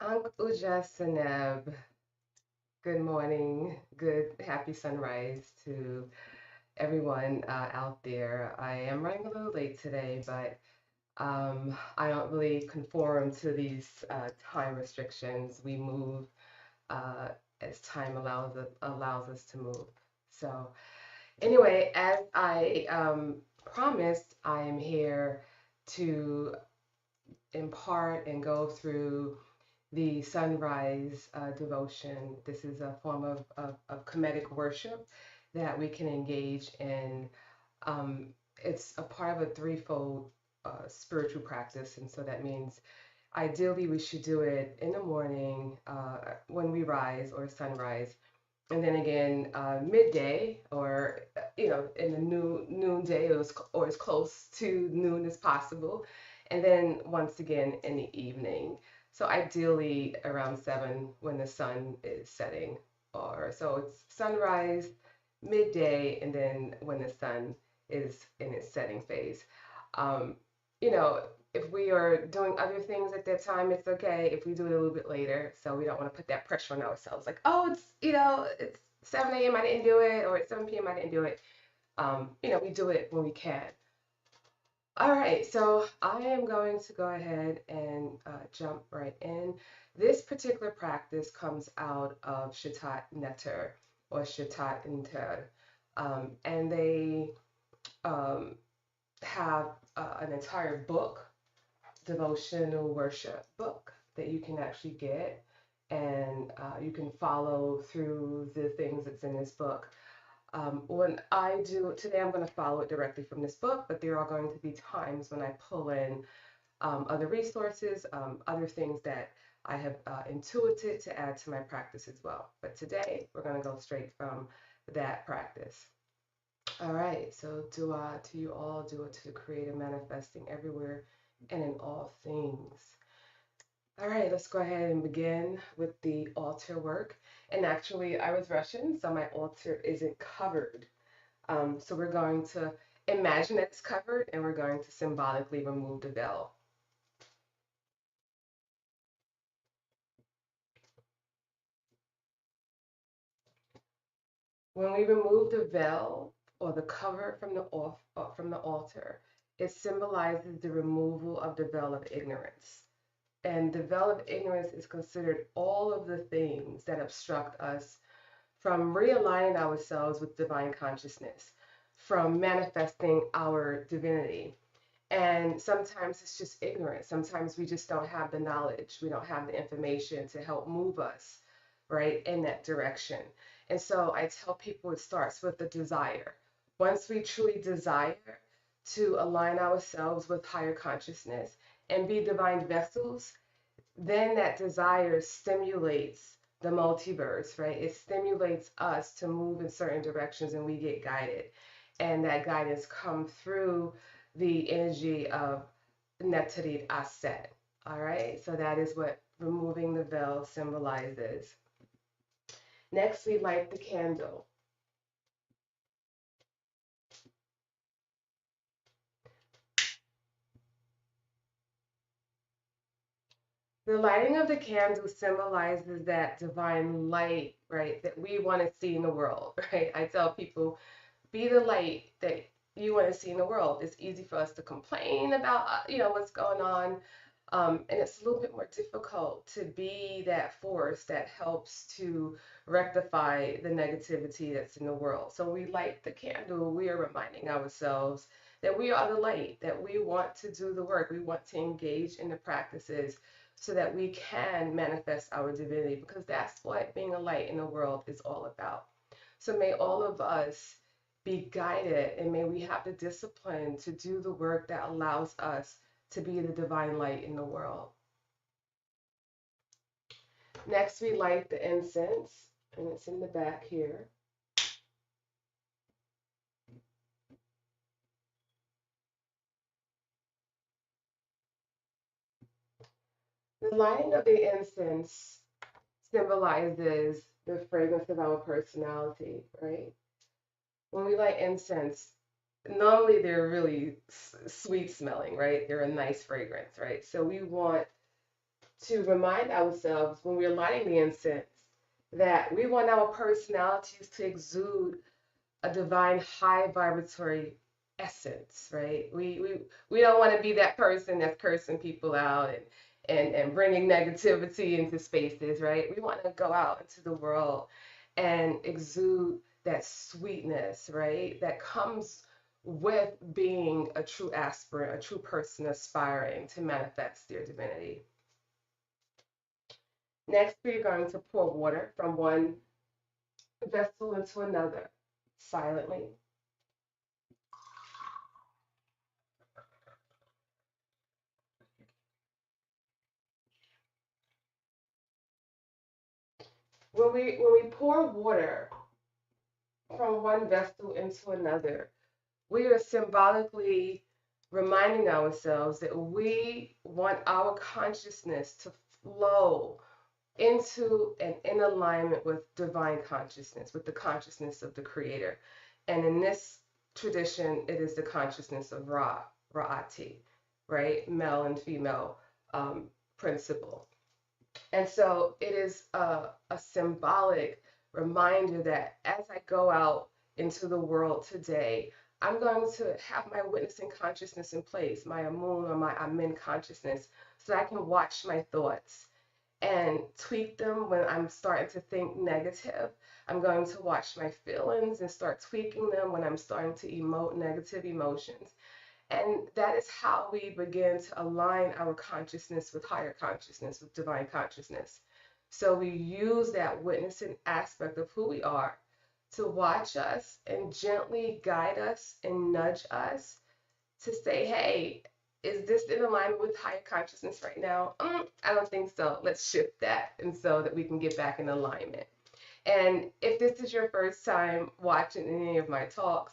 Ankh Uja Seneb. Good morning, good happy sunrise to everyone out there. I am running a little late today, but I don't really conform to these time restrictions. We move uh, as time allows us to move. So anyway, as I promised, I am here to impart and go through the sunrise devotion. This is a form of Kemetic worship that we can engage in. Um, it's a part of a threefold spiritual practice, and so that means ideally we should do it in the morning when we rise or sunrise, and then again midday or in the noonday or as close to noon as possible, and then once again in the evening. So ideally around 7 when the sun is setting, or so it's sunrise, midday, and then when the sun is in its setting phase. Um, you know, if we are doing other things at that time, it's okay if we do it a little bit later. So we don't want to put that pressure on ourselves. Like, oh, it's 7 a.m. I didn't do it, or it's 7 p.m. I didn't do it. We do it when we can. All right, so I am going to go ahead and jump right in. This particular practice comes out of Shatat Neter or Shatat Inter, and they um, have an entire book, devotional worship book that you can actually get, and you can follow through the things that's in this book. When I do today, I'm going to follow it directly from this book, but there are going to be times when I pull in other resources, other things that I have intuited to add to my practice as well. But today, we're going to go straight from that practice. All right, so dua to you all, dua to the Creator manifesting everywhere and in all things. All right, let's go ahead and begin with the altar work. And actually, I was rushing, so my altar isn't covered. So we're going to imagine it's covered and we're going to symbolically remove the veil. When we remove the veil or the cover from the altar, it symbolizes the removal of the veil of ignorance. And the veil of ignorance is considered all of the things that obstruct us from realigning ourselves with divine consciousness, from manifesting our divinity. And sometimes it's just ignorance. Sometimes we just don't have the knowledge. We don't have the information to help move us, right, in that direction. And so I tell people it starts with the desire. Once we truly desire to align ourselves with higher consciousness and be divine vessels, then that desire stimulates the multiverse, right? It stimulates us to move in certain directions and we get guided. And that guidance come through the energy of Netarit Aset. All right, so that is what removing the veil symbolizes. Next, we light the candle. The lighting of the candle symbolizes that divine light, right, that we want to see in the world, right? I tell people, be the light that you want to see in the world. It's easy for us to complain about, what's going on. And it's a little bit more difficult to be that force that helps to rectify the negativity that's in the world. So we light the candle, we are reminding ourselves that we are the light, that we want to do the work, we want to engage in the practices so that we can manifest our divinity, because that's what being a light in the world is all about. So may all of us be guided, and may we have the discipline to do the work that allows us to be the divine light in the world. Next, we light the incense, and it's in the back here. The lighting of the incense symbolizes the fragrance of our personality, right? When we light incense, normally they're really sweet smelling, right? They're a nice fragrance, right? So we want to remind ourselves when we're lighting the incense that we want our personalities to exude a divine high vibratory essence, right? We don't want to be that person that's cursing people out and bringing negativity into spaces, right? We want to go out into the world and exude that sweetness, right? That comes with being a true aspirant, a true person aspiring to manifest their divinity. Next, we're going to pour water from one vessel into another silently. When we pour water from one vessel into another, we are symbolically reminding ourselves that we want our consciousness to flow into and in alignment with divine consciousness, with the consciousness of the Creator. And in this tradition, it is the consciousness of Ra'ati, right? Male and female principle. And so it is a symbolic reminder that as I go out into the world today, I'm going to have my witnessing consciousness in place, my Amun or my Amin consciousness, so that I can watch my thoughts and tweak them when I'm starting to think negative. I'm going to watch my feelings and start tweaking them when I'm starting to emote negative emotions. And that is how we begin to align our consciousness with higher consciousness, with divine consciousness. So we use that witnessing aspect of who we are to watch us and gently guide us and nudge us to say, hey, is this in alignment with higher consciousness right now? I don't think so. Let's shift that, and so that we can get back in alignment. And if this is your first time watching any of my talks,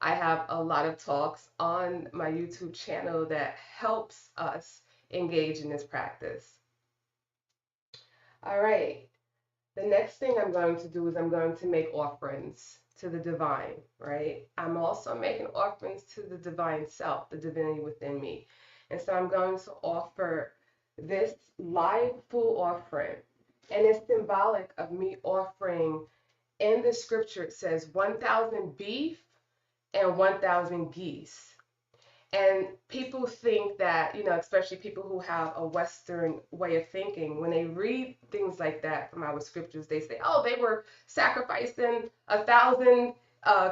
I have a lot of talks on my YouTube channel that helps us engage in this practice. All right. The next thing I'm going to do is I'm going to make offerings to the divine, right? I'm also making offerings to the divine self, the divinity within me. And so I'm going to offer this live full offering. And it's symbolic of me offering, in the scripture, it says 1,000 beef and 1,000 geese. And people think that, especially people who have a Western way of thinking, when they read things like that from our scriptures, they say, oh, they were sacrificing 1,000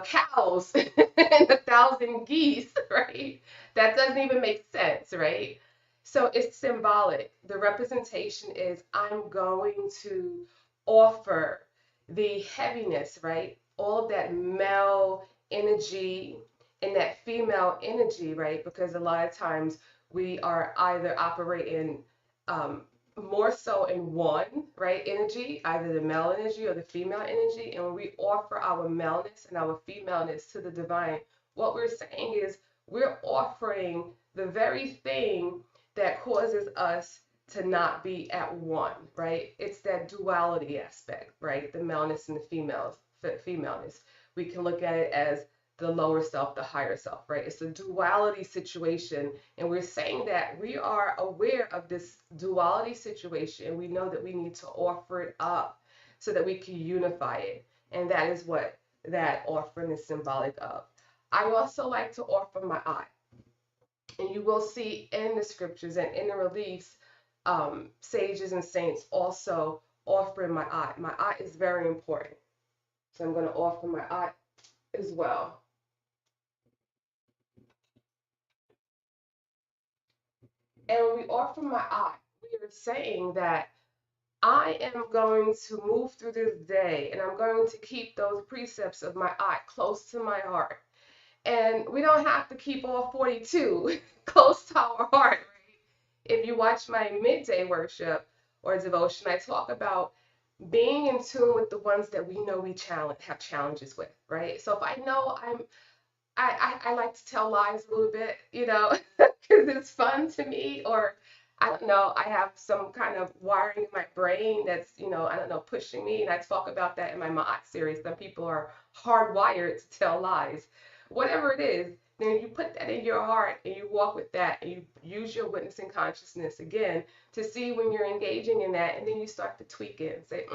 cows and 1,000 geese, right? That doesn't even make sense, right? So it's symbolic. The representation is I'm going to offer the heaviness, right? All of that male energy in that female energy, right? Because a lot of times we are either operating more so in one, right, energy, either the male energy or the female energy. And when we offer our maleness and our femaleness to the divine, what we're saying is we're offering the very thing that causes us to not be at one, right? It's that duality aspect, right? The maleness and the femaleness. We can look at it as the lower self, the higher self, right? It's a duality situation. And we're saying that we are aware of this duality situation and we know that we need to offer it up so that we can unify it. And that is what that offering is symbolic of. I also like to offer my eye. And you will see in the scriptures and in the reliefs, sages and saints also offering my eye. My eye is very important. So I'm going to offer my eye as well. And when we offer my eye, we are saying that I am going to move through this day and I'm going to keep those precepts of my eye close to my heart. And we don't have to keep all 42 close to our heart, right? If you watch my midday worship or devotion, I talk about being in tune with the ones that we know we have challenges with, right? So if I know I like to tell lies a little bit, because it's fun to me, or I don't know, I have some kind of wiring in my brain that's, I don't know, pushing me, and I talk about that in my Ma'at series. Some people are hardwired to tell lies. Whatever it is, then you put that in your heart and you walk with that and you use your witnessing consciousness again to see when you're engaging in that, and then you start to tweak it and say,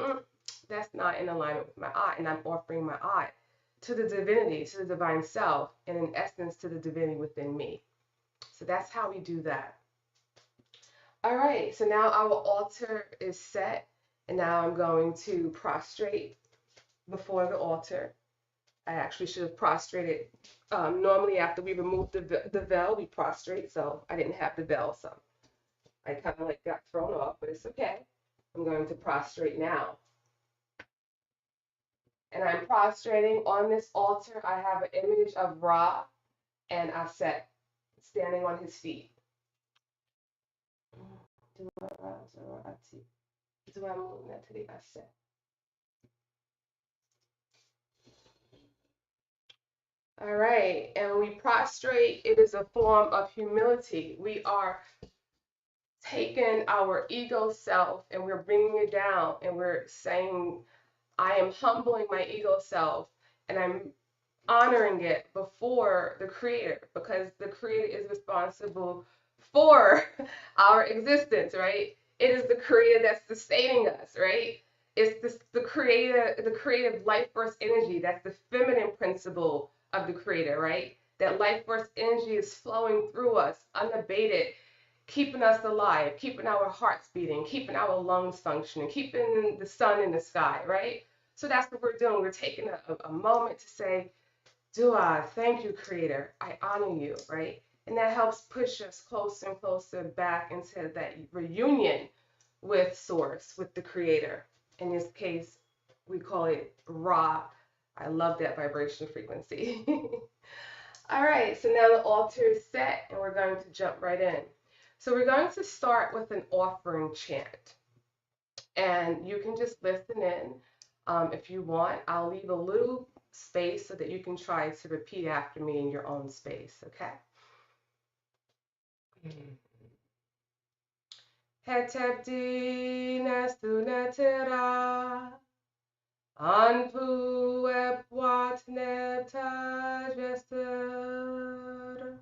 that's not in alignment with my art, and I'm offering my art to the divinity, to the divine self, and in essence to the divinity within me. So that's how we do that. All right, so now our altar is set, and now I'm going to prostrate before the altar. I actually should have prostrated. Normally, after we remove the veil, we prostrate, so I didn't have the veil, so I kind of like got thrown off, but it's okay. I'm going to prostrate now. And I'm prostrating on this altar. I have an image of Ra and Aset standing on his feet. All right, and when we prostrate, it is a form of humility. We are taking our ego self and we're bringing it down, and we're saying, I am humbling my ego self and I'm honoring it before the Creator, because the Creator is responsible for our existence, right? It is the Creator that's sustaining us, right? It's the Creator, the creative life force energy. That's the feminine principle of the Creator, right? That life force energy is flowing through us unabated, keeping us alive, keeping our hearts beating, keeping our lungs functioning, keeping the sun in the sky, right? So that's what we're doing. We're taking a moment to say, Dua, thank you, Creator. I honor you, right? And that helps push us closer and closer back into that reunion with Source, with the Creator. In this case, we call it Ra. I love that vibration frequency. All right, so now the altar is set and we're going to jump right in. So we're going to start with an offering chant. And you can just listen in if you want. I'll leave a little space so that you can try to repeat after me in your own space, okay? Hetepti nestunetera anpu epwat neptajester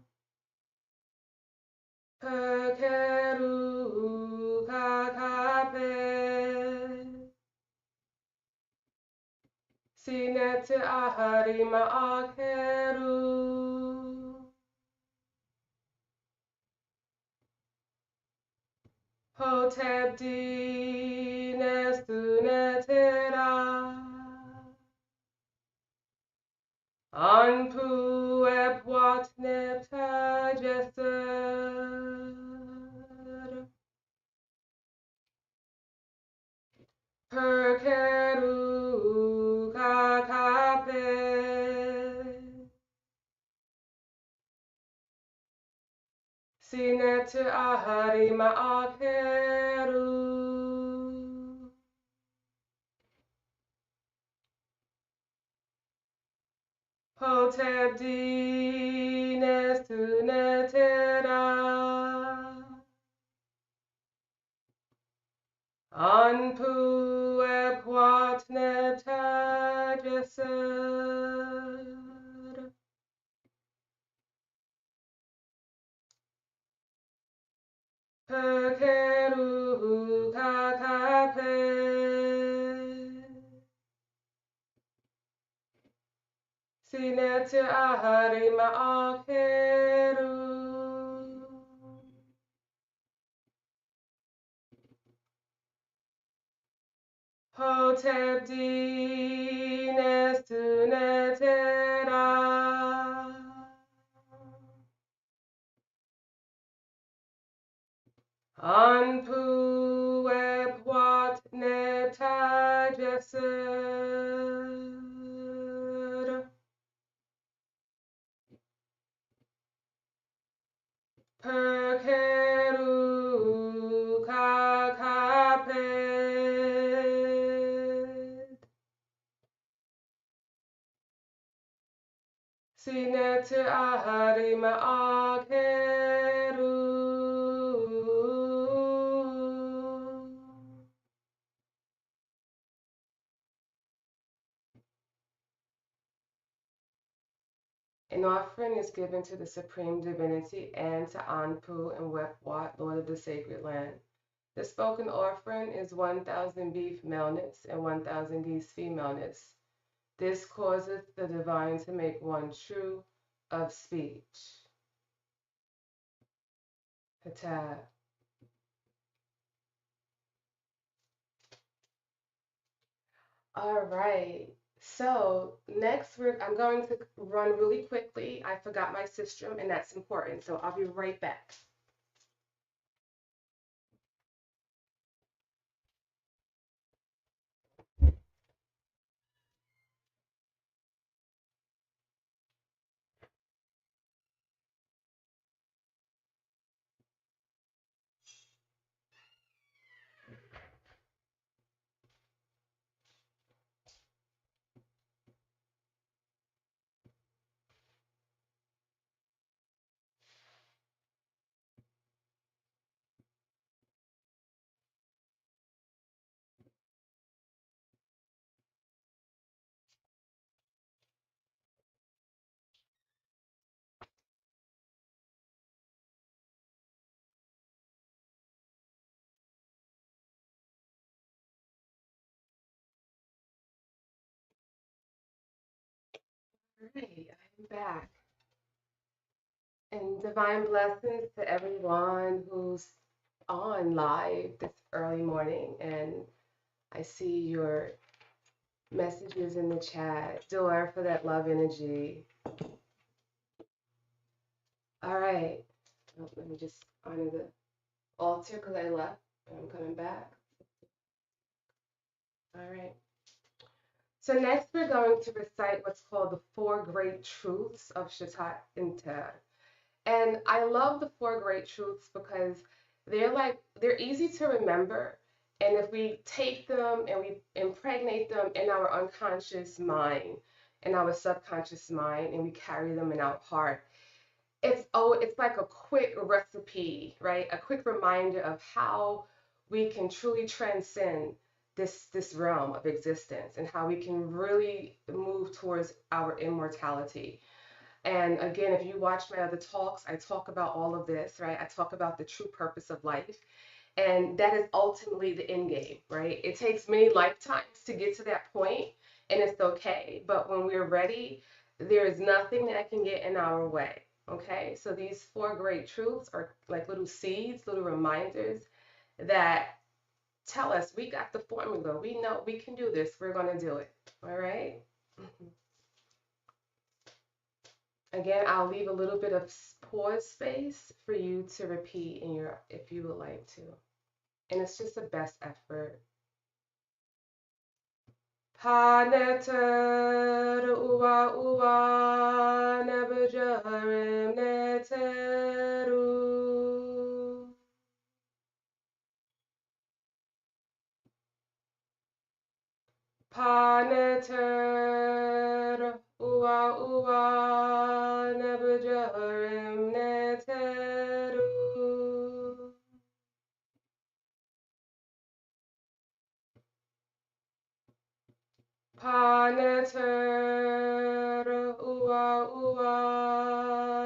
perkeru kakape sinete aharima akeru hotepti nestunetera anpu epwat neptajester perkeru kakape sinete aharima akeru hotepti nestunetera anpu epwat neptajester perkeru kakape sinete aharima akeru hotepti nestunetera anpu epwat neptajester perkeru kakape sinete aharima akeru An offering is given to the Supreme Divinity and to Anpu and Wepwat, Lord of the Sacred Land. The spoken offering is 1,000 beef maleness and 1,000 geese femaleness. This causes the divine to make one true of speech. Hattab. All right. So next, I'm going to run really quickly. I forgot my sistrum, and that's important. So I'll be right back. All right, I'm back. And divine blessings to everyone who's on live this early morning. And I see your messages in the chat. Door for that love energy. All right. Oh, let me just honor the altar because I left and I'm coming back. All right. So next we're going to recite what's called the Four Great Truths of Shatat Inter. And I love the Four Great Truths because they're easy to remember. And if we take them and we impregnate them in our unconscious mind, in our subconscious mind, and we carry them in our heart, it's like a quick recipe, right? A quick reminder of how we can truly transcend this realm of existence and how we can really move towards our immortality. And again, if you watch my other talks, I talk about all of this, right? I talk about the true purpose of life. And that is ultimately the end game, right? It takes many lifetimes to get to that point, and it's okay. But when we're ready, there is nothing that can get in our way, okay? So these four great truths are like little seeds, little reminders that tell us we got the formula. We know we can do this. We're going to do it, all right? Again, I'll leave a little bit of pause space for you to repeat in your if you would like to. And it's just the best effort. Paneter uwa uwa nebujarim neteru. Paneter uwa uwa nebujarim neteru. Paneter uwa uwa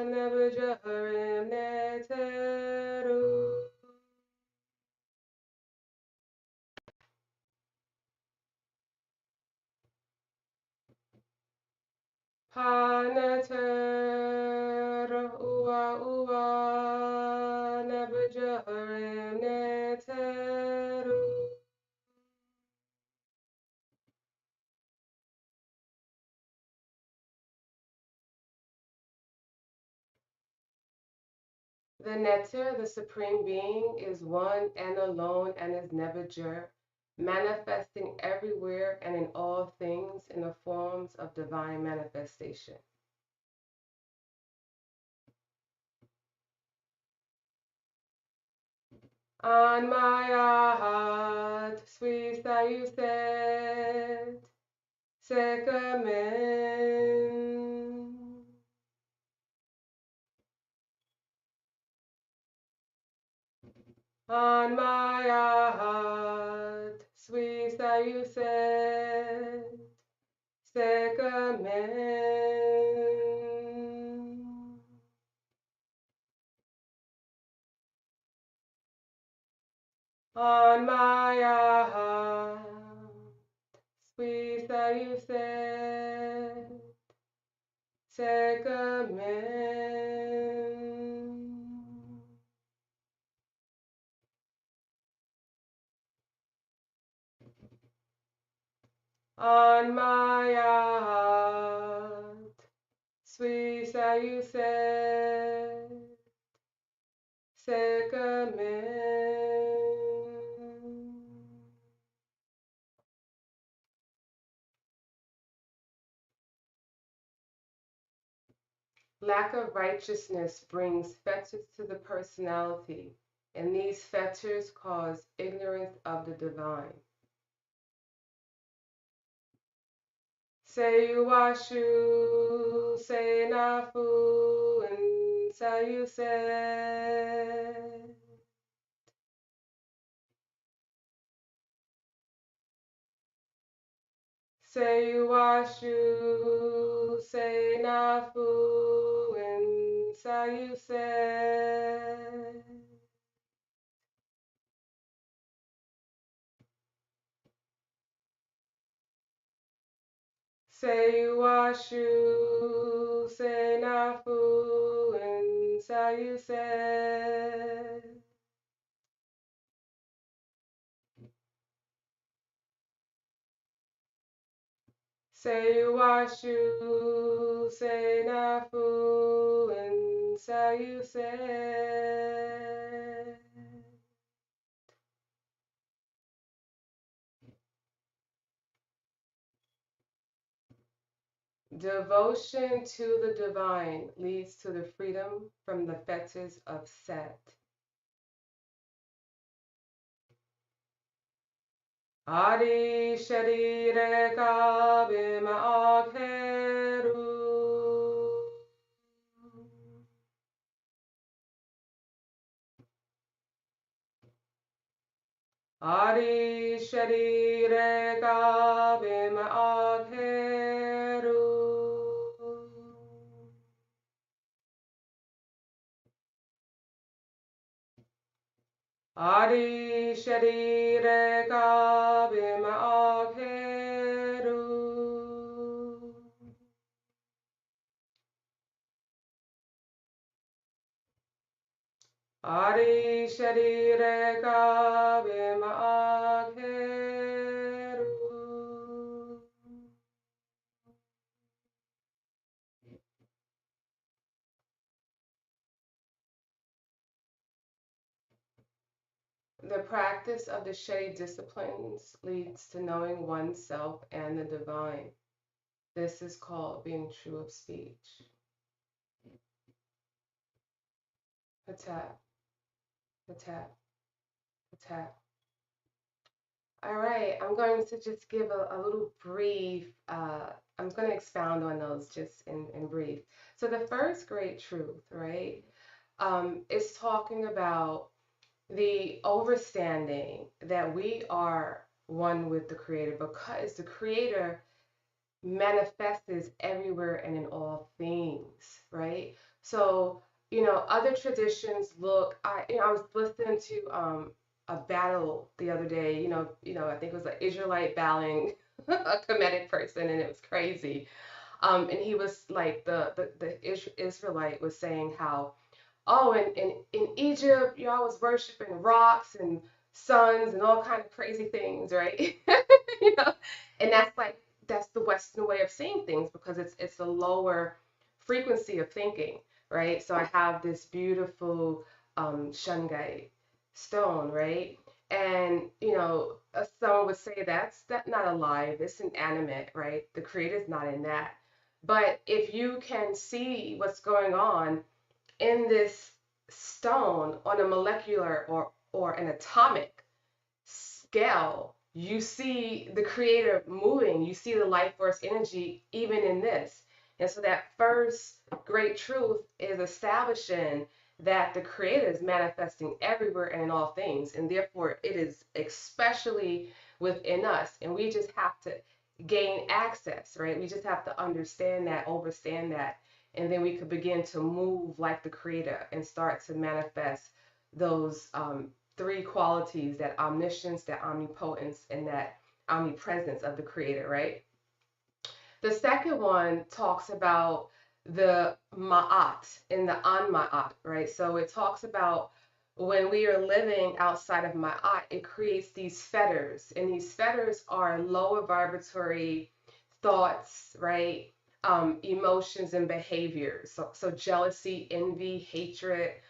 nebujarim neteru. Paneter uwa uwa nebujarim neteru. The Neter, the Supreme Being, is one and alone and is never manifesting everywhere and in all things in the forms of divine manifestation. On my heart, sweet that you said, Sekamen. On my heart, sweet that you said, Sekamen. On my heart, sweet that you said, Segamen. On my heart, sweet that you said, Segamen. Lack of righteousness brings fetters to the personality, and these fetters cause ignorance of the divine. Say you washu, say nafu, and say you say. Say you washu, say nafu, and say you say. Say you washu, say nafu, and say you say. Say you washu, say nafu, and say you say. Devotion to the divine leads to the freedom from the fetters of Set. Adi sharire kabe ma'akheru. Adi sharire kabe ma'akheru. Adi sharire kabe ma'akheru. Adi sharire kabe ma'akheru. The practice of the Shade disciplines leads to knowing oneself and the divine. This is called being true of speech. Attack, attack, attack. All right, I'm going to just give a little brief, I'm going to expound on those just in brief. So the first great truth, right, is talking about the overstanding that we are one with the Creator, because the Creator manifests everywhere and in all things, right? So, other traditions look, I was listening to a battle the other day, I think it was an Israelite battling a Kemetic person, and it was crazy. And he was like, the Israelite was saying how, oh, in Egypt, y'all was worshiping rocks and suns and all kind of crazy things, right? you know, and that's the Western way of seeing things, because it's a lower frequency of thinking, right? So I have this beautiful shungite stone, right? And someone would say that's not alive, it's inanimate, right? The creator's not in that. But if you can see what's going on in this stone on a molecular or an atomic scale, you see the creator moving, you see the life force energy even in this. And so that first great truth is establishing that the creator is manifesting everywhere and in all things, and therefore it is especially within us, and we just have to gain access, right? We just have to understand that, overstand that, and then we could begin to move like the creator and start to manifest those three qualities, that omniscience, that omnipotence, and that omnipresence of the Creator, right? The second one talks about the ma'at and the anma'at, right? So it talks about when we are living outside of ma'at, it creates these fetters, and these fetters are lower vibratory thoughts, right? Emotions and behaviors. So jealousy, envy, hatred,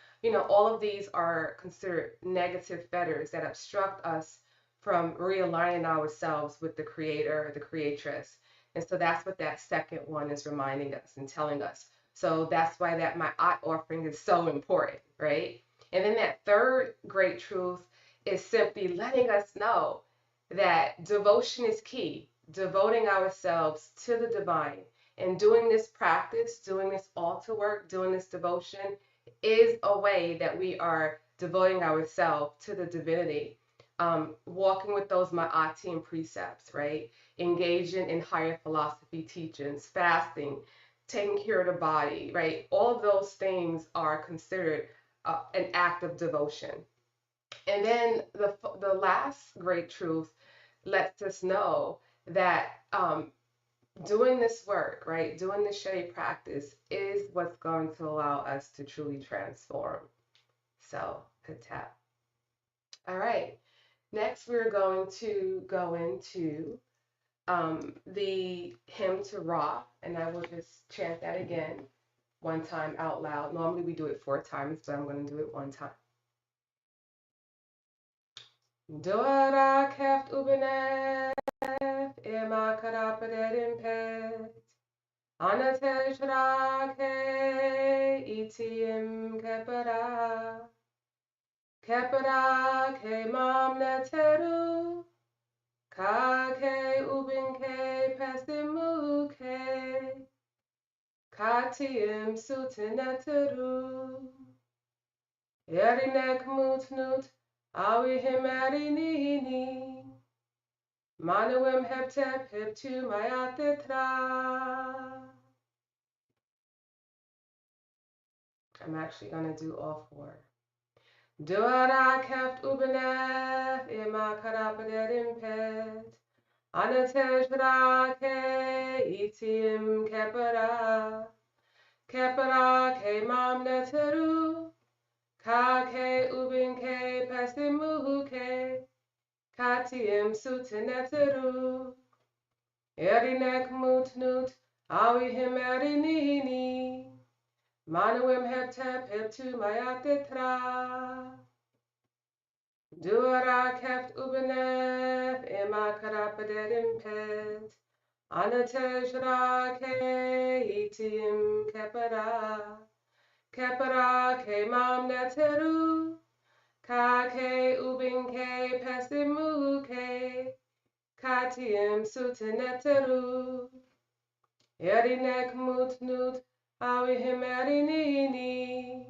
all of these are considered negative fetters that obstruct us from realigning ourselves with the Creator, the Creatress. And so that's what that second one is reminding us and telling us. So that's why that my art offering is so important, right? And then that third great truth is simply letting us know that devotion is key, devoting ourselves to the divine. And doing this practice, doing this altar work, doing this devotion is a way that we are devoting ourselves to the divinity. Walking with those ma'ati and precepts, right? Engaging in higher philosophy teachings, fasting, taking care of the body, right? All of those things are considered an act of devotion. And then the last great truth lets us know that doing this work, right, doing this Shade practice is what's going to allow us to truly transform. So, good tap. All right. Next, we're going to go into the hymn to Ra, and I will just chant that again one time out loud. Normally we do it 4 times, but I'm going to do it 1 time. Dora keft ubenef, ema karapadet impet, anatesh rake, itiim kepera, kepera ke mam neteru, Kake ubinke pesimuke, katiim sutineturu, erinek mutnut, awihim erinini, manuim heptep heptu mayatitra. I'm actually going to do all 4. Duara keft ubenef, ima karapadet impet, Anatesh rake itiim kepera, kepera ke mam neteru, kake ubinke pesimuke, katiim suteneteru, erinek mutnut, awihim erinini, manuim heptep heptu mayatitra. Duara keft ubenef, ima karapadet impet, Anatesh rake itiim kepera, kepera ke mam neteru, kake ubinke pesimuke, katiim suteneteru, erinek mutnut, awihim erinini,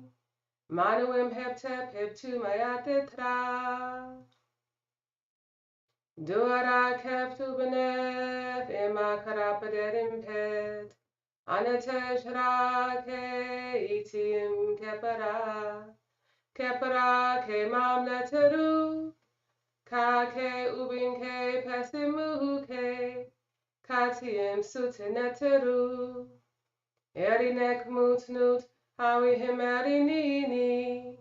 manuim heptep heptu mayatitra. Duara keft ubenef, ima karapadet impet, Anatesh rake itiim kepera, kepera ke mam neteru, kake ubinke pesimuke, katiim suteneteru, erinek mutnut, awihim erinini,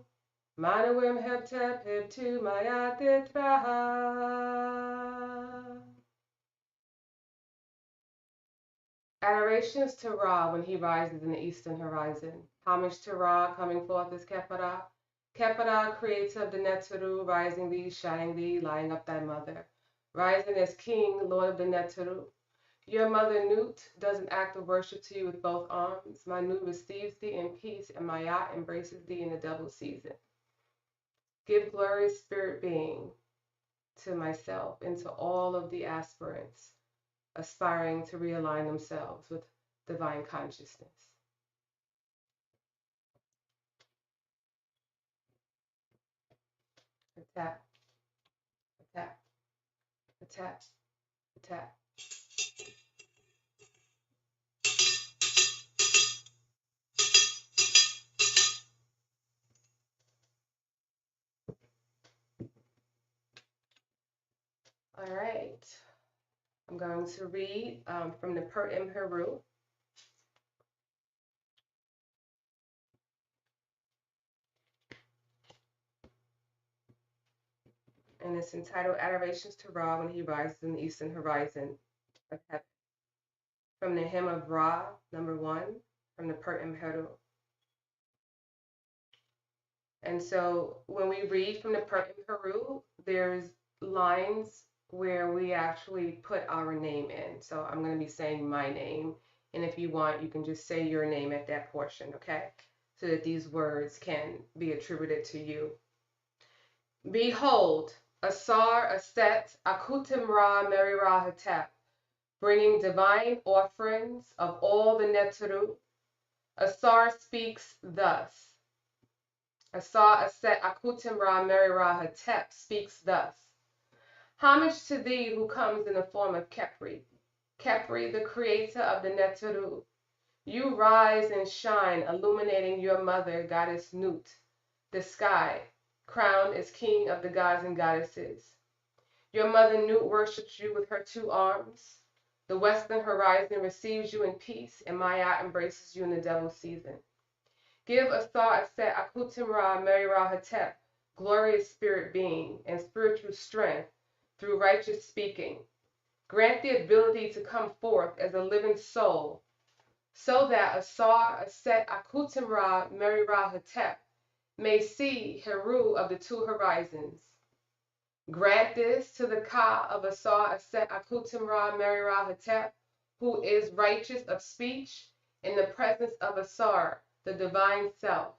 manuim heptep heptu mayatitra. Adorations to Ra when he rises in the eastern horizon. Homage to Ra, coming forth as Kepara. Kepara, creator of the Neturu, rising thee, shining thee, lying up thy mother. Rising as king, lord of the Neturu. Your mother Nut does an act of worship to you with both arms. My Nut receives thee in peace, and my Yat embraces thee in the double season. Give glorious spirit being to myself and to all of the aspirants aspiring to realign themselves with divine consciousness. Tap, tap, tap, tap. All right. I'm going to read from the Per Im Heru. And it's entitled Adorations to Ra when he rises in the eastern horizon of heaven. From the hymn of Ra, number 1, from the Per Im Heru. And so when we read from the Per Im Heru, there's lines where we actually put our name in. So I'm going to be saying my name. And if you want, you can just say your name at that portion, okay? So that these words can be attributed to you. Behold, Asar, Aset, Akutim Ra, Meri Ra Hatep, bringing divine offerings of all the Neteru. Asar speaks thus. Asar, Aset, Akutim Ra, Meri Ra Hatep speaks thus. Homage to thee who comes in the form of Khepri. Khepri, the creator of the Neteru. You rise and shine, illuminating your mother, goddess Nut, the sky, crowned as king of the gods and goddesses. Your mother Nut worships you with her 2 arms. The western horizon receives you in peace, and Maya embraces you in the double season. Give Asar, Aset, Akutim Ra, Meri Ra Hatep, glorious spirit being and spiritual strength through righteous speaking. Grant the ability to come forth as a living soul, so that Asar, Aset, Akutim Ra, Meri Ra Hatep may see Heru of the 2 horizons. Grant this to the Ka of Asar, Aset, Akutim Ra, Meri Ra Hatep, who is righteous of speech in the presence of Asar, the divine self.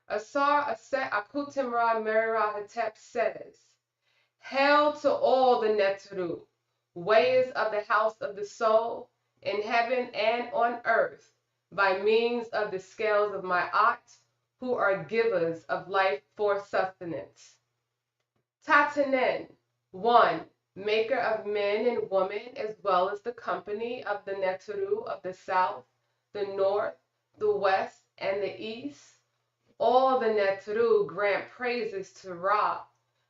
Asar, Aset, Akutim Ra, Meri Ra Hatep says, Hail to all the Neteru, weighers of the house of the soul, in heaven and on earth, by means of the scales of my At, who are givers of life for sustenance. Tatanen, 1, maker of men and women, as well as the company of the Neteru of the south, the north, the west, and the east. All the Neteru grant praises to Ra,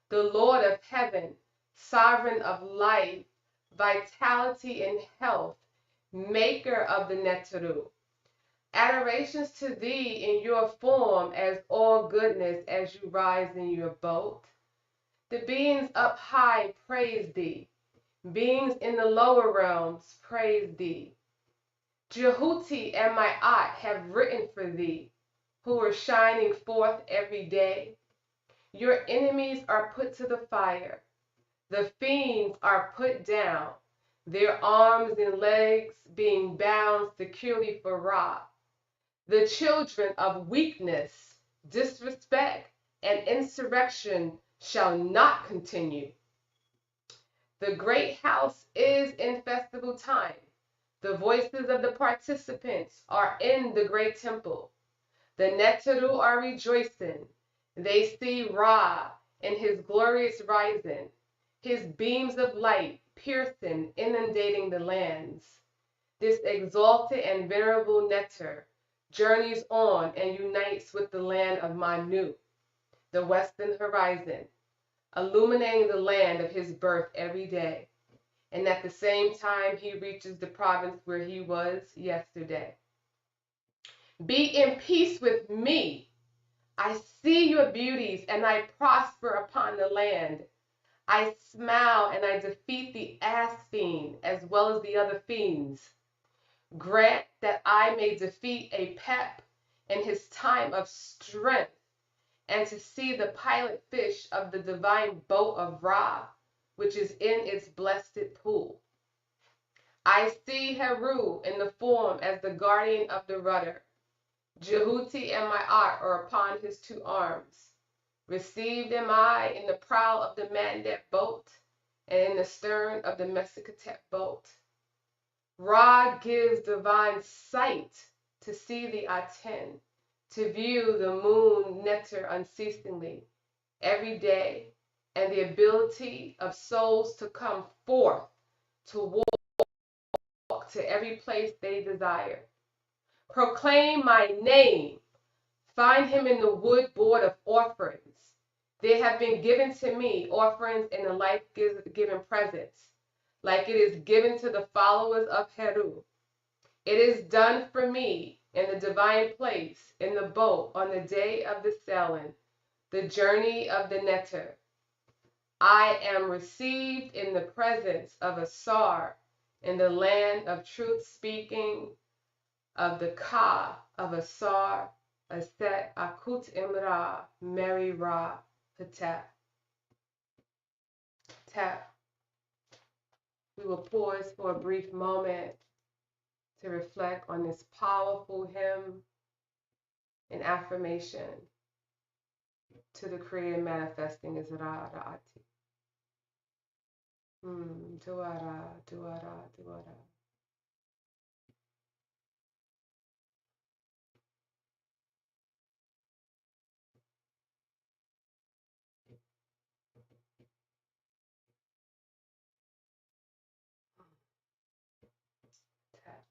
the Lord of heaven, sovereign of life, vitality and health, maker of the Neteru. Adorations to thee in your form as all goodness as you rise in your boat. The beings up high praise thee. Beings in the lower realms praise thee. Tehuti and my At have written for thee, who are shining forth every day. Your enemies are put to the fire. The fiends are put down, their arms and legs being bound securely for Ra. The children of weakness, disrespect, and insurrection shall not continue. The great house is in festival time. The voices of the participants are in the great temple. The Neteru are rejoicing. They see Ra in his glorious rising, his beams of light piercing, inundating the lands. This exalted and venerable Neter journeys on and unites with the land of Manu, the western horizon, illuminating the land of his birth every day. And at the same time, he reaches the province where he was yesterday. Be in peace with me. I see your beauties and I prosper upon the land. I smile and I defeat the ass fiend as well as the other fiends. Grant that I may defeat a Pep in his time of strength, and to see the pilot fish of the divine boat of Ra, which is in its blessed pool. I see Heru in the form as the guardian of the rudder. Tehuti and my At are upon his 2 arms. Received am I in the prow of the Mandet boat, and in the stern of the Mesikatet boat. Ra gives divine sight to see the Aten, to view the moon Neter unceasingly, every day, and the ability of souls to come forth, to walk to every place they desire. Proclaim my name. Find him in the wood board of offerings. They have been given to me, offerings and the life-giving presence, like it is given to the followers of Heru. It is done for me in the divine place, in the boat, on the day of the sailing, the journey of the netter. I am received in the presence of Asar, in the land of truth speaking, of the Ka of Asar, Aset, Akut Imra, Meri Ra, Patep. Tap. We will pause for a brief moment to reflect on this powerful hymn and affirmation to the Creator manifesting as Ra Ra'ati. Duara, duara, duara. Tap.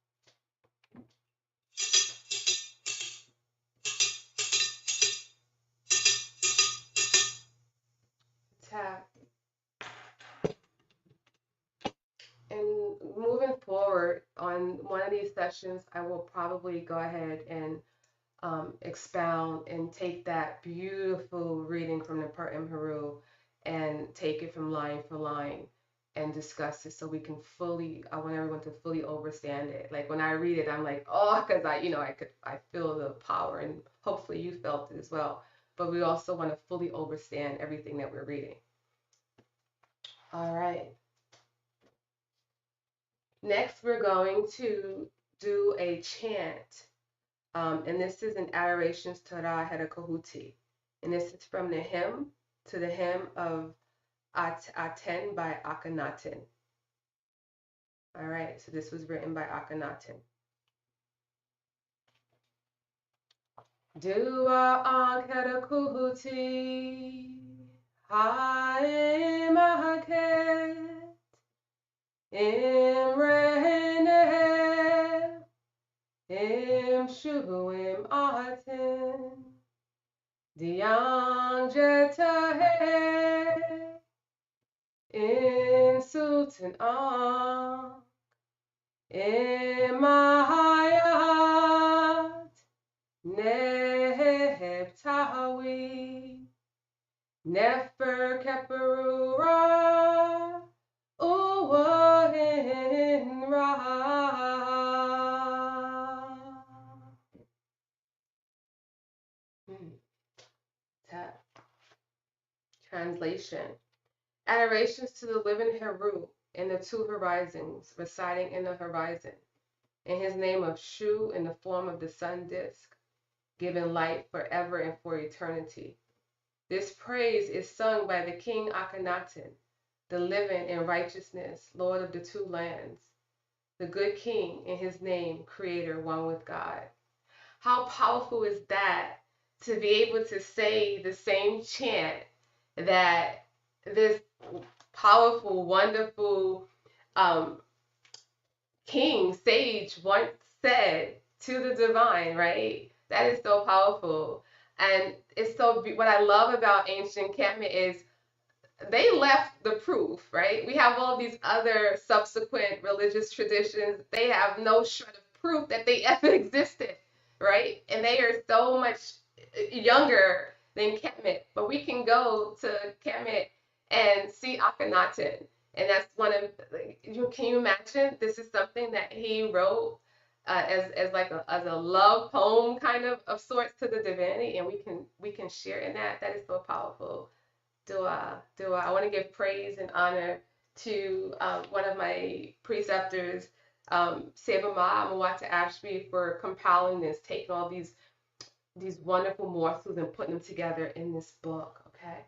Tap. And moving forward on one of these sessions, I will probably go ahead and expound and take that beautiful reading from the Per Imheru and take it from line for line and discuss it so we can fully, I want everyone to fully understand it. Like when I read it, I'm like, oh, because I feel the power, and hopefully you felt it as well. But we also want to fully understand everything that we're reading. All right. Next, we're going to do a chant. And this is an Adorations to Ra Tehuti. And this is from the hymn to the hymn of Aten by Akhenaten. All right, so this was written by Akhenaten. Dua Ankara Kuhuti, Hae Mahaket, Imrene, Im Shuim Aten, Diang Jetahe, In Sultan Ang, In Mahayat, Neheptawi, Nefer Keperura, Uwahin Ra. Translation. Adorations to the living Heru in the two horizons, residing in the horizon. In his name of Shu in the form of the sun disk, giving light forever and for eternity. This praise is sung by the King Akhenaten, the living in righteousness, Lord of the two lands, the good King in his name, Creator, one with God. How powerful is that to be able to say the same chant that this powerful, wonderful king, sage once said to the divine, right? That is so powerful. And it's so, what I love about ancient Kemet is they left the proof, right? We have all these other subsequent religious traditions. They have no shred of proof that they ever existed, right? And they are so much younger than Kemet. But we can go to Kemet and see Akhenaten. And that's one of, can you imagine? This is something that he wrote as like as a love poem kind of sorts to the divinity, and we can share in that. That is so powerful. Dua. I want to give praise and honor to one of my preceptors, Sema Mawata Ashby, for compiling this, taking all these wonderful morsels and putting them together in this book. Okay.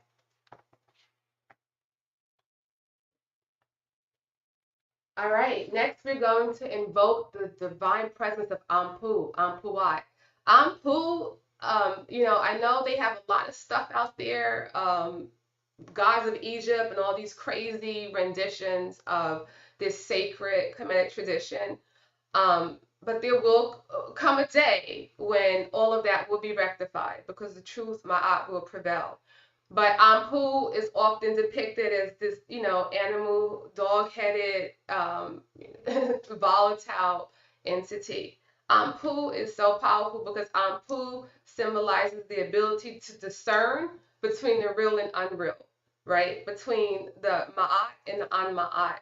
All right. Next, we're going to invoke the divine presence of Ampu, Ampuat. Ampu, I know they have a lot of stuff out there. Gods of Egypt and all these crazy renditions of this sacred Kemetic tradition. But there will come a day when all of that will be rectified because the truth, Ma'at, will prevail. But Ampu is often depicted as this, animal, dog-headed, volatile entity. Ampu is so powerful because Ampu symbolizes the ability to discern between the real and unreal, right? Between the Ma'at and the An-Ma'at.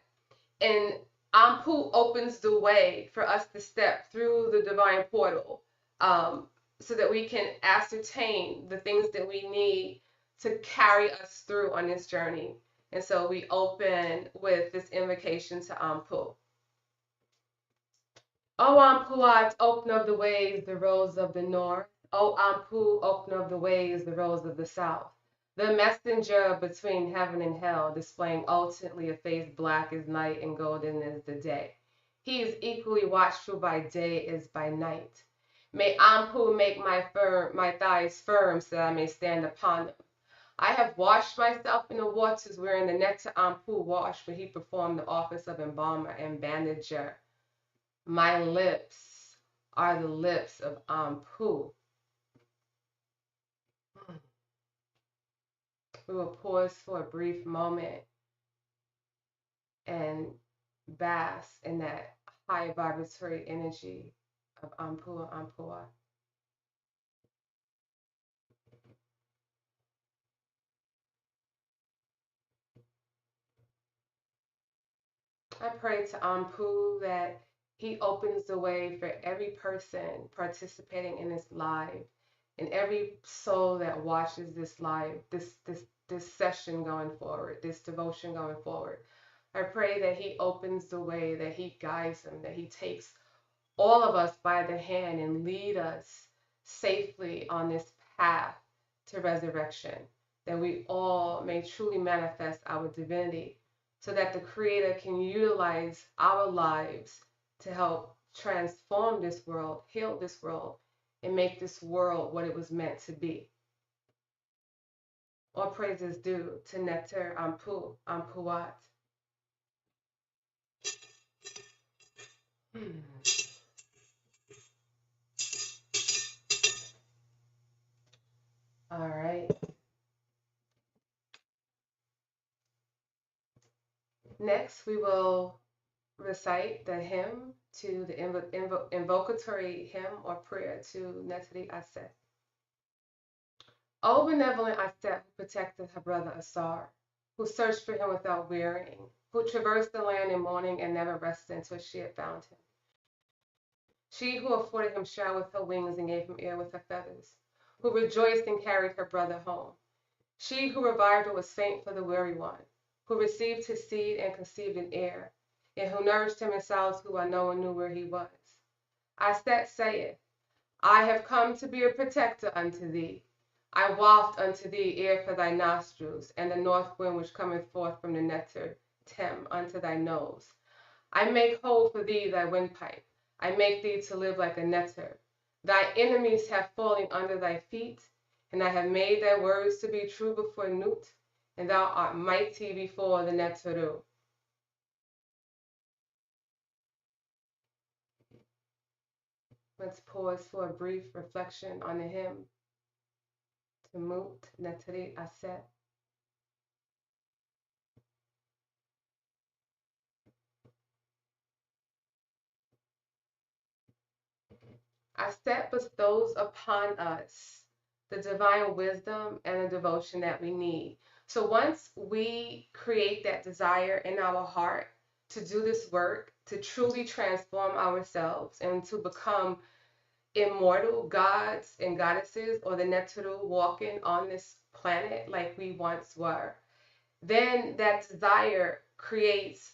And Ampu opens the way for us to step through the divine portal, so that we can ascertain the things that we need to carry us through on this journey. And so we open with this invocation to Ampu. O Ampuat, open of the ways, the roads of the north. O Ampu, open of the ways, the roads of the south. The messenger between heaven and hell, displaying ultimately a face black as night and golden as the day. He is equally watchful by day as by night. May Ampu make my thighs firm so that I may stand upon them. I have washed myself in the waters wherein the nectar Ampu washed, where he performed the office of embalmer and bandager. My lips are the lips of Ampu. We will pause for a brief moment and bask in that high vibratory energy of Ampu and Ampua. I pray to Ampu that he opens the way for every person participating in this live, and every soul that watches this live, this session going forward, this devotion going forward. I pray that he opens the way, that he guides them, that he takes all of us by the hand and lead us safely on this path to resurrection, that we all may truly manifest our divinity, so that the Creator can utilize our lives to help transform this world, heal this world, and make this world what it was meant to be. All praises due to Nectar Ampu, Ampuat. All right. Next, we will recite the hymn to the invocatory hymn or prayer to Netari Aset. O benevolent Aset, who protected her brother Asar, who searched for him without wearying, who traversed the land in mourning and never rested until she had found him. She who afforded him shower with her wings and gave him air with her feathers, who rejoiced and carried her brother home. She who revived what was faint for the weary one, who received his seed and conceived an heir, and who nourished him in solitude while no one knew where he was. Aset saith, I have come to be a protector unto thee. I waft unto thee air for thy nostrils, and the north wind which cometh forth from the nectar tem unto thy nose. I make whole for thee thy windpipe. I make thee to live like a nectar. Thy enemies have fallen under thy feet, and I have made thy words to be true before Nut, and thou art mighty before the Neteru. Let's pause for a brief reflection on the hymn to Mut Neteri Aset. Aset bestows upon us the divine wisdom and the devotion that we need. So once we create that desire in our heart to do this work, to truly transform ourselves and to become immortal gods and goddesses, or the Neteru walking on this planet like we once were, then that desire creates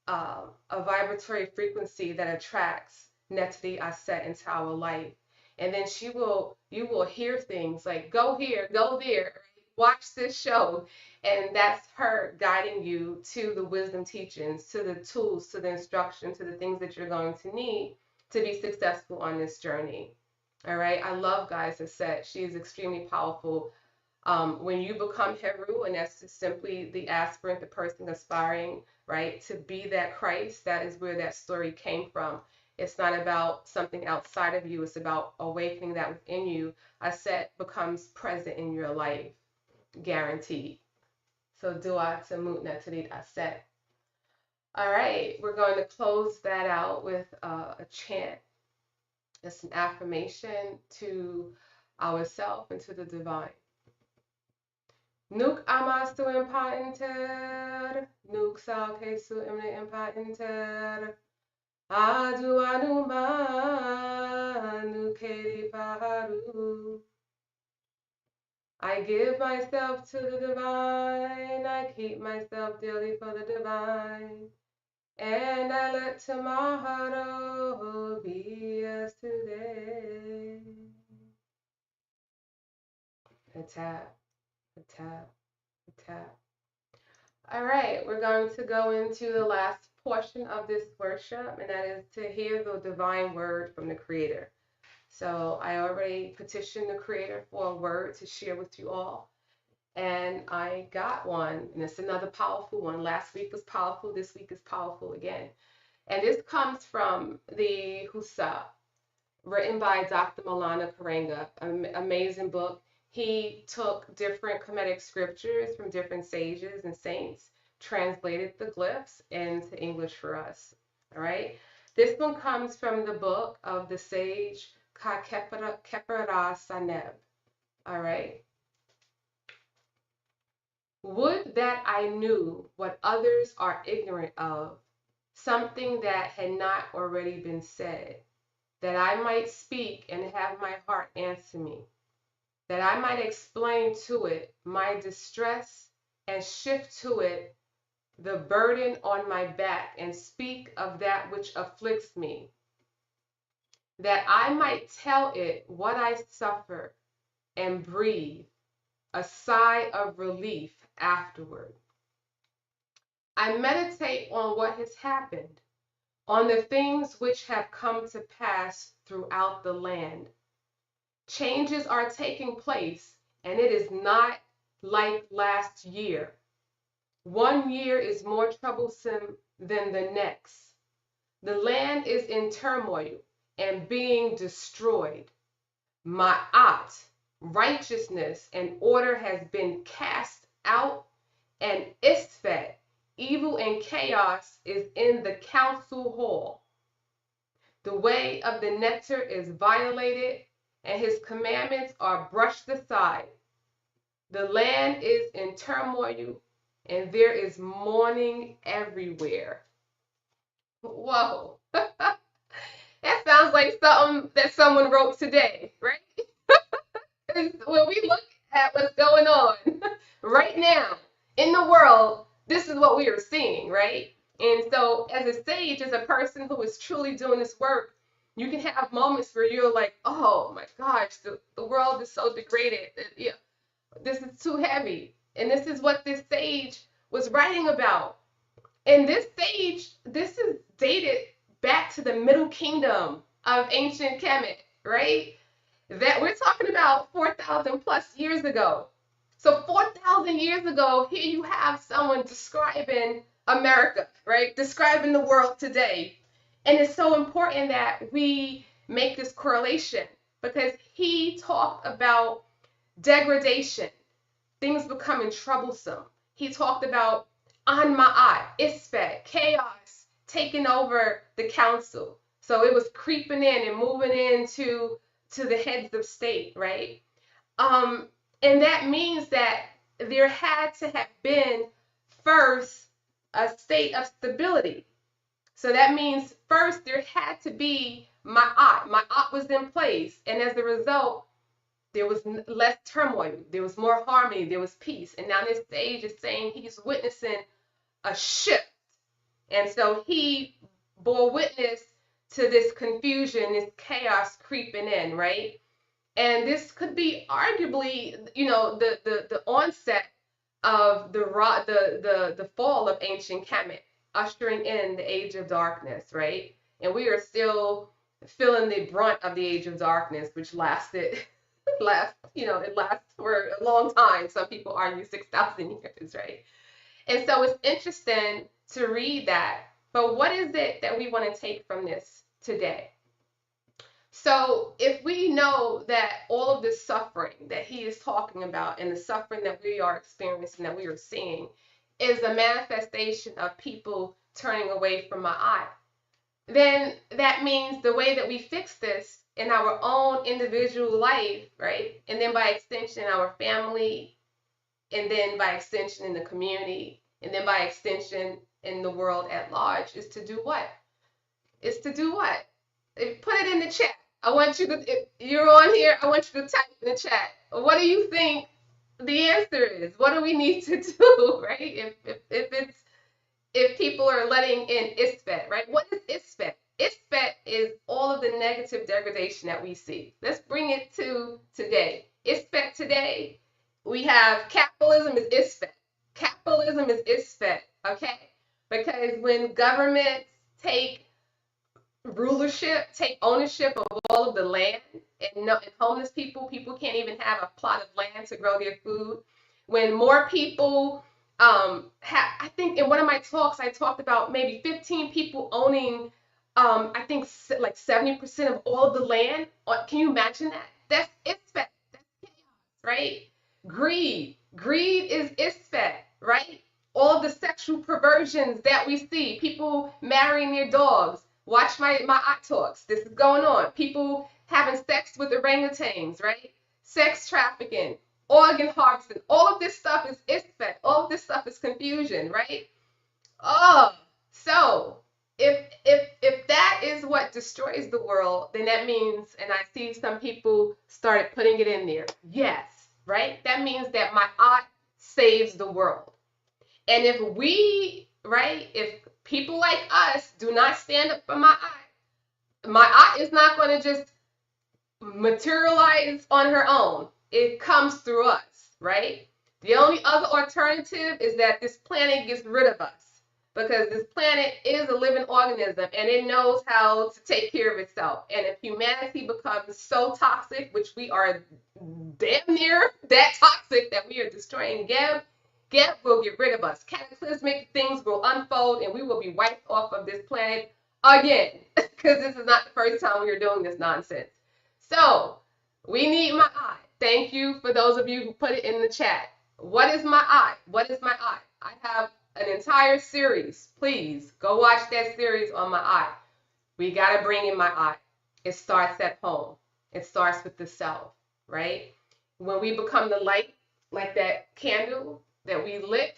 a vibratory frequency that attracts Neteri Aset into our life. And then you will hear things like, go here, go there, watch this show. And that's her guiding you to the wisdom teachings, to the tools, to the instruction, to the things that you're going to need to be successful on this journey. All right. I love Guys Aset. She is extremely powerful. When you become Heru, and that's just simply the aspirant, the person aspiring, right, to be that Christ, that is where that story came from. It's not about something outside of you. It's about awakening that within you. Aset becomes present in your life. guaranteed. So dua tamut natalit aset. All right, we're going to close that out with a chant. It's an affirmation to ourselves and to the divine. Nuk amastu impa nuk sal kesu imne impa adu anuma nukeri paharu. I give myself to the divine, I keep myself daily for the divine, and I let tomorrow be as today. A tap, a tap, a tap. All right, we're going to go into the last portion of this worship, and that is to hear the divine word from the Creator. So I already petitioned the Creator for a word to share with you all, and I got one, and it's another powerful one. Last week was powerful, this week is powerful again. And this comes from the Husa, written by Dr. Maulana Karenga, an amazing book. He took different Kemetic scriptures from different sages and saints, translated the glyphs into English for us. All right. This one comes from the book of the sage Ka Kepera Saneb. All right. Would that I knew what others are ignorant of, something that had not already been said, that I might speak and have my heart answer me, that I might explain to it my distress and shift to it the burden on my back and speak of that which afflicts me, that I might tell it what I suffer and breathe a sigh of relief afterward. I meditate on what has happened, on the things which have come to pass throughout the land. Changes are taking place, and it is not like last year. One year is more troublesome than the next. The land is in turmoil and being destroyed. Ma'at, righteousness and order has been cast out, and Isfet, evil and chaos, is in the council hall. The way of the nectar is violated, and his commandments are brushed aside. The land is in turmoil, and there is mourning everywhere. Whoa. That sounds like something that someone wrote today, right? When we look at what's going on right now in the world, this is what we are seeing, right? And so, as a sage, as a person who is truly doing this work, you can have moments where you're like, oh my gosh, the world is so degraded. Yeah, this is too heavy. And this is what this sage was writing about. And this sage, this is dated back to the Middle Kingdom of ancient Kemet, right? That we're talking about 4,000 plus years ago. So 4,000 years ago, here you have someone describing America, right? Describing the world today. And it's so important that we make this correlation because he talked about degradation, things becoming troublesome. He talked about Anma'at, Isfet, chaos taking over the council. So it was creeping in and moving into the heads of state, right? And that means that there had to have been first a state of stability. So that means first there had to be Ma'at. Ma'at was in place. And as a result, there was less turmoil. There was more harmony. There was peace. And now this sage is saying he's witnessing a shift. And so he bore witness to this confusion, this chaos creeping in, right? And this could be arguably, the onset of the fall of ancient Kemet, ushering in the age of darkness, right? And we are still feeling the brunt of the age of darkness, which it lasts for a long time. Some people argue 6,000 years, right? And so it's interesting to read that. But what is it that we want to take from this today? So if we know that all of this suffering that he is talking about and the suffering that we are experiencing, that we are seeing, is a manifestation of people turning away from Ma'at, then that means the way that we fix this in our own individual life, right? And then by extension, our family, and then by extension in the community, and then by extension in the world at large, is to do what? Is to do what? Put it in the chat. I want you to, if you're on here, I want you to type in the chat. What do you think the answer is? What do we need to do, right? If people are letting in Isfet, right? What is Isfet? Isfet is all of the negative degradation that we see. Let's bring it to today. Isfet today, we have capitalism is Isfet. Capitalism is Isfet, okay? Because when governments take rulership, take ownership of all of the land, and homeless people can't even have a plot of land to grow their food. When more people I think in one of my talks I talked about maybe 15 people owning I think like 70% of all of the land. Can you imagine that? That's chaos, right? Greed is isfet, right? All of the sexual perversions that we see, people marrying their dogs. Watch my talks. This is going on. People having sex with orangutans, right? Sex trafficking, organ harvesting. All of this stuff is isfet. All of this stuff is confusion, right? Oh, so if that is what destroys the world, then that means, and I see some people started putting it in there. Yes, right? That means that my aunt saves the world. And if we, right, if people like us do not stand up for my aunt is not going to just materialize on her own. It comes through us, right? The only other alternative is that this planet gets rid of us, because this planet is a living organism and it knows how to take care of itself. And if humanity becomes so toxic, which we are damn near that toxic that we are destroying Geb will get rid of us. Cataclysmic things will unfold and we will be wiped off of this planet again, because this is not the first time we are doing this nonsense. So we need my eye. Thank you for those of you who put it in the chat. What is my eye? What is my eye? I have an entire series. Please go watch that series on my eye. We got to bring in my eye. It starts at home. It starts with the self, right? When we become the light, like that candle that we lit,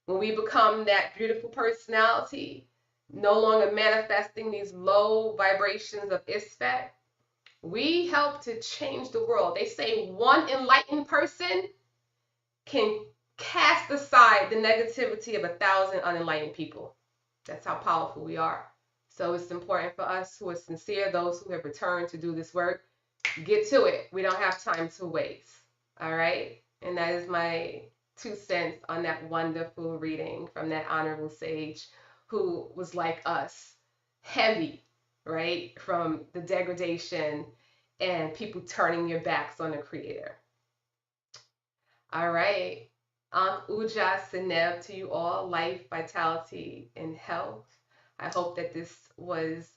when we become that beautiful personality, no longer manifesting these low vibrations of isfet, we help to change the world. They say one enlightened person can cast aside the negativity of 1,000 unenlightened people. That's how powerful we are. So it's important for us who are sincere, those who have returned to do this work, get to it. We don't have time to waste. All right? And that is my 2 cents on that wonderful reading from that honorable sage who was like us, heavy, right? From the degradation and people turning their backs on the Creator. All right. Ankh Uja Seneb to you all, life, vitality, and health. I hope that this was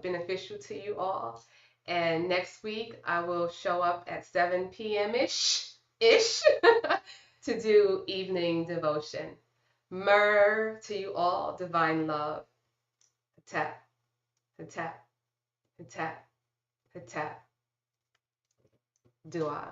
beneficial to you all. And next week, I will show up at 7 p.m.-ish to do evening devotion. Myrrh to you all, divine love. Tap, tap, tap, tap. Dua.